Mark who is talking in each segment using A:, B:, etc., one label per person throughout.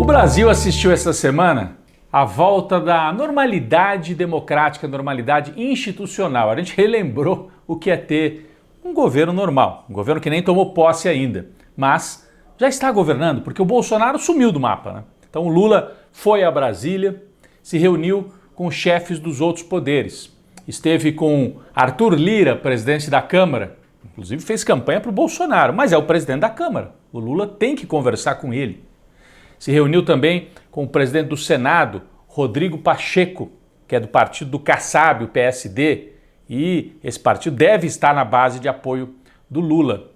A: O Brasil assistiu essa semana à volta da normalidade democrática, normalidade institucional. A gente relembrou o que é ter um governo normal, um governo que nem tomou posse ainda, mas já está governando, porque o Bolsonaro sumiu do mapa, né? Então o Lula foi a Brasília, se reuniu com os chefes dos outros poderes. Esteve com Arthur Lira, presidente da Câmara, inclusive fez campanha para o Bolsonaro, mas é o presidente da Câmara. O Lula tem que conversar com ele. Se reuniu também com o presidente do Senado, Rodrigo Pacheco, que é do partido do Kassab, o PSD, e esse partido deve estar na base de apoio do Lula.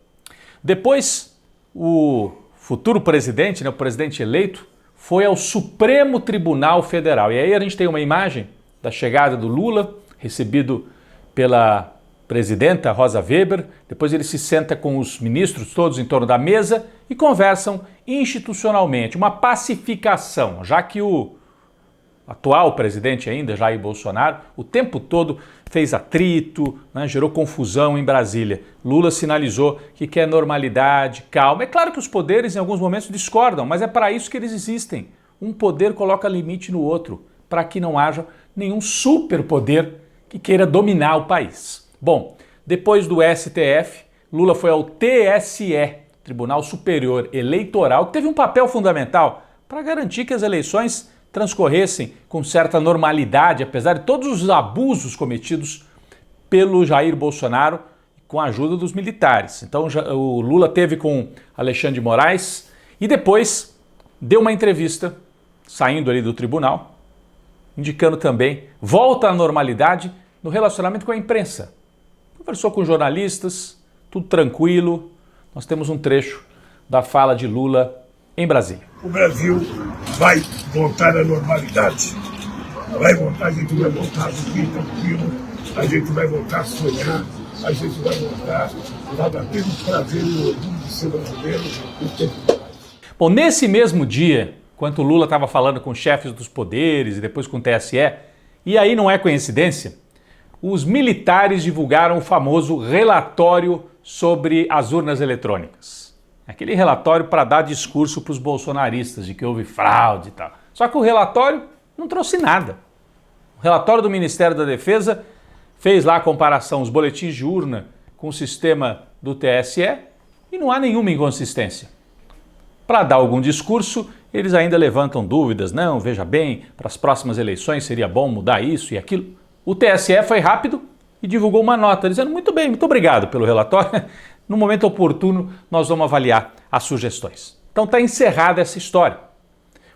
A: Depois, o futuro presidente, o presidente eleito, foi ao Supremo Tribunal Federal. E aí a gente tem uma imagem da chegada do Lula, recebido pela presidenta Rosa Weber. Depois ele se senta com os ministros todos em torno da mesa e conversam institucionalmente, uma pacificação, já que o atual presidente ainda, Jair Bolsonaro, o tempo todo fez atrito, gerou confusão em Brasília. Lula sinalizou que quer normalidade, calma. É claro que os poderes em alguns momentos discordam, mas é para isso que eles existem. Um poder coloca limite no outro, para que não haja nenhum superpoder que queira dominar o país. Bom, depois do STF, Lula foi ao TSE, Tribunal Superior Eleitoral, que teve um papel fundamental para garantir que as eleições transcorressem com certa normalidade, apesar de todos os abusos cometidos pelo Jair Bolsonaro com a ajuda dos militares. Então o Lula teve com Alexandre de Moraes e depois deu uma entrevista, saindo ali do tribunal, indicando também volta à normalidade no relacionamento com a imprensa. Conversou com jornalistas, tudo tranquilo. Nós temos um trecho da fala de Lula em Brasília.
B: O Brasil vai voltar à normalidade. Vai voltar, a gente vai voltar a dormir tranquilo, a gente vai voltar a sonhar, a gente vai voltar a ter um prazer no orgulho de ser brasileiro o tempo todo.
A: Bom, nesse mesmo dia, enquanto o Lula estava falando com os chefes dos poderes e depois com o TSE, e aí não é coincidência, os militares divulgaram o famoso relatório sobre as urnas eletrônicas. Aquele relatório para dar discurso para os bolsonaristas de que houve fraude e tal. Só que o relatório não trouxe nada. O relatório do Ministério da Defesa fez lá a comparação, os boletins de urna com o sistema do TSE e não há nenhuma inconsistência. Para dar algum discurso, eles ainda levantam dúvidas. Não, veja bem, para as próximas eleições seria bom mudar isso e aquilo. O TSE foi rápido e divulgou uma nota dizendo muito bem, muito obrigado pelo relatório. No momento oportuno, nós vamos avaliar as sugestões. Então está encerrada essa história.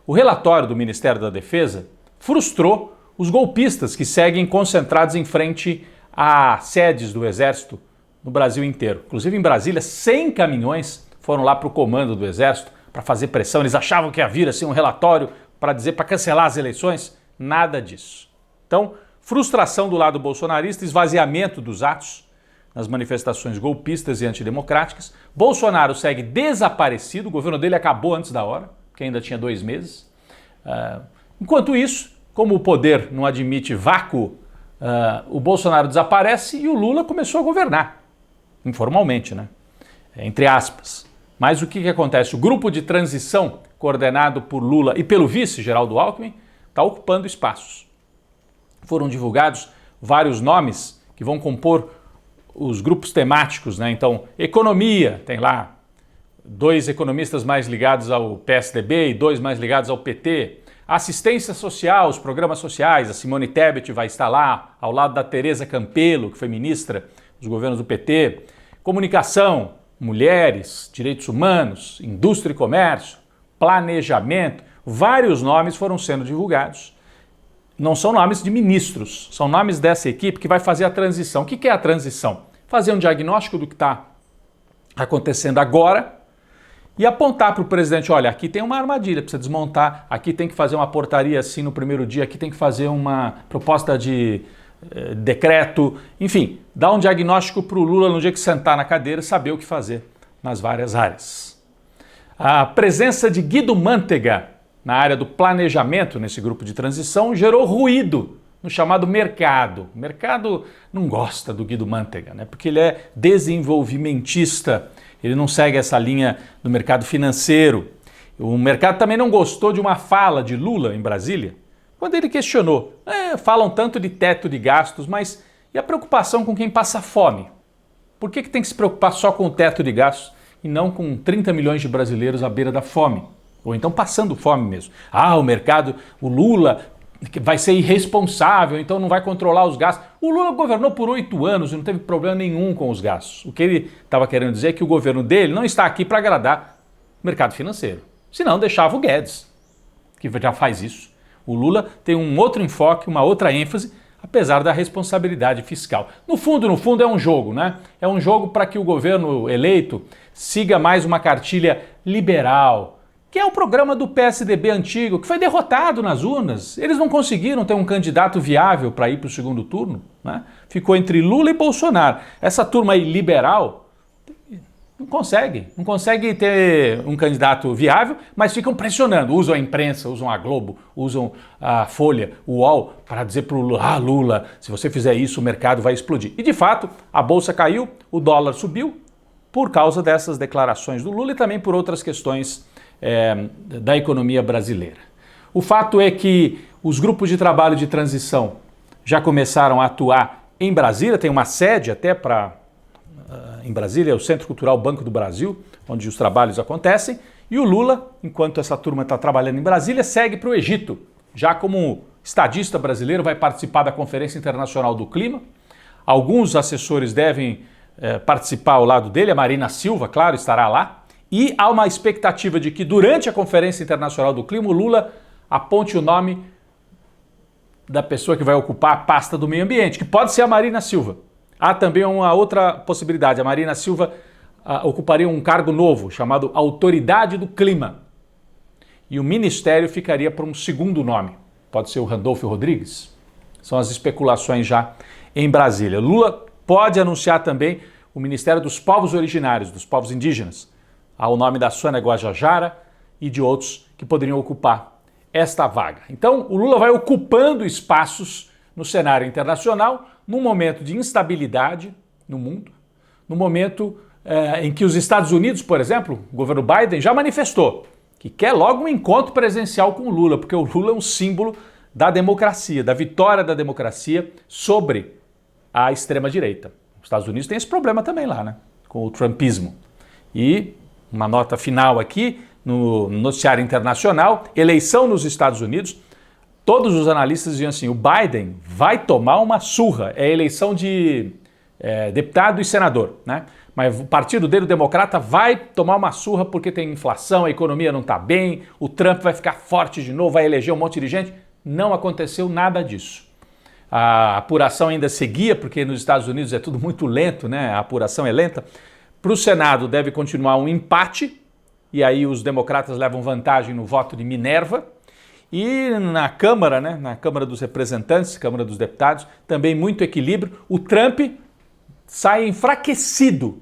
A: O relatório do Ministério da Defesa frustrou os golpistas que seguem concentrados em frente a sedes do Exército no Brasil inteiro. Inclusive em Brasília, 100 caminhões foram lá para o comando do Exército para fazer pressão. Eles achavam que ia vir assim, um relatório para dizer para cancelar as eleições. Nada disso. Então, frustração do lado bolsonarista, esvaziamento dos atos nas manifestações golpistas e antidemocráticas. Bolsonaro segue desaparecido, o governo dele acabou antes da hora, que ainda tinha 2 meses. Enquanto isso, como o poder não admite vácuo, o Bolsonaro desaparece e o Lula começou a governar, informalmente, entre aspas. Mas o que acontece? O grupo de transição, coordenado por Lula e pelo vice, Geraldo Alckmin, está ocupando espaços. Foram divulgados vários nomes que vão compor os grupos temáticos, Então, economia, tem lá 2 economistas mais ligados ao PSDB e 2 mais ligados ao PT. Assistência social, os programas sociais, a Simone Tebet vai estar lá, ao lado da Tereza Campelo, que foi ministra dos governos do PT. Comunicação, mulheres, direitos humanos, indústria e comércio, planejamento, vários nomes foram sendo divulgados. Não são nomes de ministros, são nomes dessa equipe que vai fazer a transição. O que é a transição? Fazer um diagnóstico do que está acontecendo agora e apontar para o presidente, olha, aqui tem uma armadilha, precisa desmontar, aqui tem que fazer uma portaria assim no primeiro dia, aqui tem que fazer uma proposta de decreto, enfim, dar um diagnóstico para o Lula no dia que sentar na cadeira, saber o que fazer nas várias áreas. A presença de Guido Mantega na área do planejamento, nesse grupo de transição, gerou ruído no chamado mercado. O mercado não gosta do Guido Mantega, porque ele é desenvolvimentista, ele não segue essa linha do mercado financeiro. O mercado também não gostou de uma fala de Lula em Brasília, quando ele questionou. Falam tanto de teto de gastos, mas e a preocupação com quem passa fome? Por que tem que se preocupar só com o teto de gastos e não com 30 milhões de brasileiros à beira da fome? Ou então passando fome mesmo. O mercado, o Lula vai ser irresponsável, então não vai controlar os gastos. O Lula governou por 8 anos e não teve problema nenhum com os gastos. O que ele estava querendo dizer é que o governo dele não está aqui para agradar o mercado financeiro. Senão deixava o Guedes, que já faz isso. O Lula tem um outro enfoque, uma outra ênfase, apesar da responsabilidade fiscal. No fundo, é um jogo, né? É um jogo para que o governo eleito siga mais uma cartilha liberal, que é o programa do PSDB antigo, que foi derrotado nas urnas. Eles não conseguiram ter um candidato viável para ir para o segundo turno, né? Ficou entre Lula e Bolsonaro. Essa turma aí liberal não consegue ter um candidato viável, mas ficam pressionando. Usam a imprensa, usam a Globo, usam a Folha, o UOL, para dizer para o Lula, Lula, se você fizer isso o mercado vai explodir. E de fato, a bolsa caiu, o dólar subiu, por causa dessas declarações do Lula e também por outras questões da economia brasileira. O fato é que os grupos de trabalho de transição já começaram a atuar em Brasília, tem uma sede até em Brasília, é o Centro Cultural Banco do Brasil, onde os trabalhos acontecem, e o Lula, enquanto essa turma está trabalhando em Brasília, segue para o Egito, já como estadista brasileiro, vai participar da Conferência Internacional do Clima. Alguns assessores devem participar ao lado dele, a Marina Silva, claro, estará lá. E há uma expectativa de que durante a Conferência Internacional do Clima, o Lula aponte o nome da pessoa que vai ocupar a pasta do meio ambiente, que pode ser a Marina Silva. Há também uma outra possibilidade, a Marina Silva ocuparia um cargo novo, chamado Autoridade do Clima. E o ministério ficaria por um segundo nome, pode ser o Randolfo Rodrigues. São as especulações já em Brasília. Lula pode anunciar também o Ministério dos Povos Originários, dos povos indígenas, ao nome da Sônia Guajajara e de outros que poderiam ocupar esta vaga. Então, o Lula vai ocupando espaços no cenário internacional, num momento de instabilidade no mundo, no momento em que os Estados Unidos, por exemplo, o governo Biden já manifestou que quer logo um encontro presencial com o Lula, porque o Lula é um símbolo da democracia, da vitória da democracia sobre a extrema-direita. Os Estados Unidos têm esse problema também lá, né? Com o trumpismo. E uma nota final aqui, no noticiário internacional, eleição nos Estados Unidos, todos os analistas diziam assim, o Biden vai tomar uma surra, é eleição de deputado e senador, né? Mas o partido dele, o democrata, vai tomar uma surra porque tem inflação, a economia não está bem, o Trump vai ficar forte de novo, vai eleger um monte de gente. Não aconteceu nada disso. A apuração ainda seguia, porque nos Estados Unidos é tudo muito lento, né? A apuração é lenta. Para o Senado deve continuar um empate, e aí os democratas levam vantagem no voto de Minerva. E na Câmara, né, na Câmara dos Representantes, Câmara dos Deputados, também muito equilíbrio. O Trump sai enfraquecido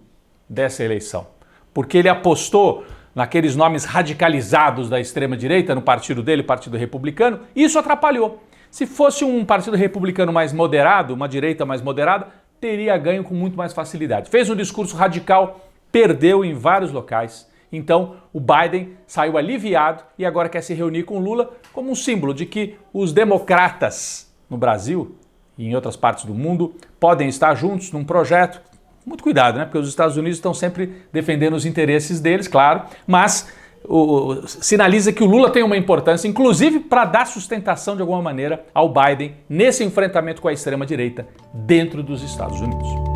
A: dessa eleição, porque ele apostou naqueles nomes radicalizados da extrema-direita no partido dele, Partido Republicano, e isso atrapalhou. Se fosse um partido republicano mais moderado, uma direita mais moderada, teria ganho com muito mais facilidade. Fez um discurso radical, perdeu em vários locais. Então, o Biden saiu aliviado e agora quer se reunir com Lula como um símbolo de que os democratas no Brasil e em outras partes do mundo podem estar juntos num projeto. Muito cuidado, né? Porque os Estados Unidos estão sempre defendendo os interesses deles, claro, mas sinaliza que o Lula tem uma importância, inclusive para dar sustentação de alguma maneira ao Biden nesse enfrentamento com a extrema-direita dentro dos Estados Unidos.